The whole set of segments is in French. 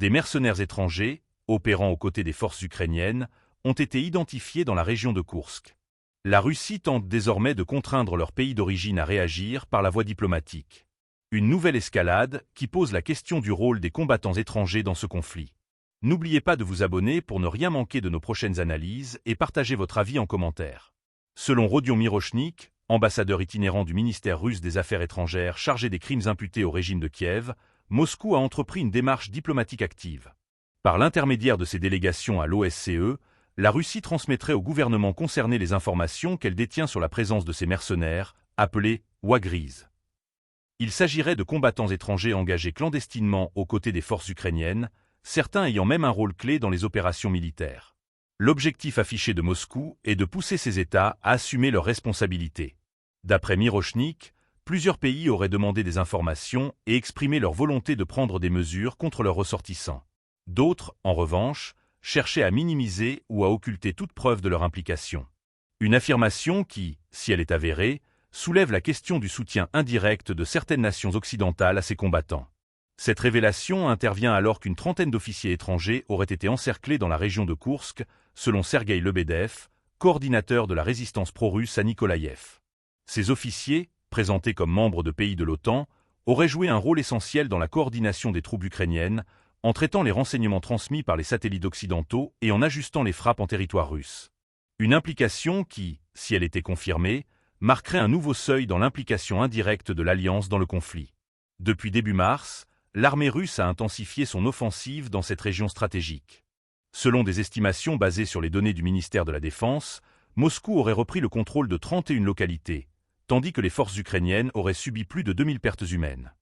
Des mercenaires étrangers, opérant aux côtés des forces ukrainiennes, ont été identifiés dans la région de Koursk. La Russie tente désormais de contraindre leur pays d'origine à réagir par la voie diplomatique. Une nouvelle escalade qui pose la question du rôle des combattants étrangers dans ce conflit. N'oubliez pas de vous abonner pour ne rien manquer de nos prochaines analyses et partagez votre avis en commentaire. Selon Rodion Mirochnik, ambassadeur itinérant du ministère russe des Affaires étrangères chargé des crimes imputés au régime de Kiev, Moscou a entrepris une démarche diplomatique active. Par l'intermédiaire de ses délégations à l'OSCE, la Russie transmettrait au gouvernement concerné les informations qu'elle détient sur la présence de ces mercenaires, appelés Wagris. Il s'agirait de combattants étrangers engagés clandestinement aux côtés des forces ukrainiennes, certains ayant même un rôle clé dans les opérations militaires. L'objectif affiché de Moscou est de pousser ces États à assumer leurs responsabilités. D'après Mirochnik, plusieurs pays auraient demandé des informations et exprimé leur volonté de prendre des mesures contre leurs ressortissants. D'autres, en revanche, cherchaient à minimiser ou à occulter toute preuve de leur implication. Une affirmation qui, si elle est avérée, soulève la question du soutien indirect de certaines nations occidentales à ces combattants. Cette révélation intervient alors qu'une trentaine d'officiers étrangers auraient été encerclés dans la région de Koursk, selon Sergueï Lebedev, coordinateur de la résistance pro-russe à Nikolaïev. Ces officiers, présentés comme membres de pays de l'OTAN, auraient joué un rôle essentiel dans la coordination des troupes ukrainiennes, en traitant les renseignements transmis par les satellites occidentaux et en ajustant les frappes en territoire russe. Une implication qui, si elle était confirmée, marquerait un nouveau seuil dans l'implication indirecte de l'Alliance dans le conflit. Depuis début mars, l'armée russe a intensifié son offensive dans cette région stratégique. Selon des estimations basées sur les données du ministère de la Défense, Moscou aurait repris le contrôle de 31 localités, tandis que les forces ukrainiennes auraient subi plus de 2000 pertes humaines.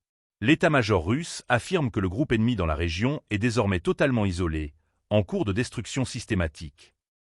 L'état-major russe affirme que le groupe ennemi dans la région est désormais totalement isolé, en cours de destruction systématique.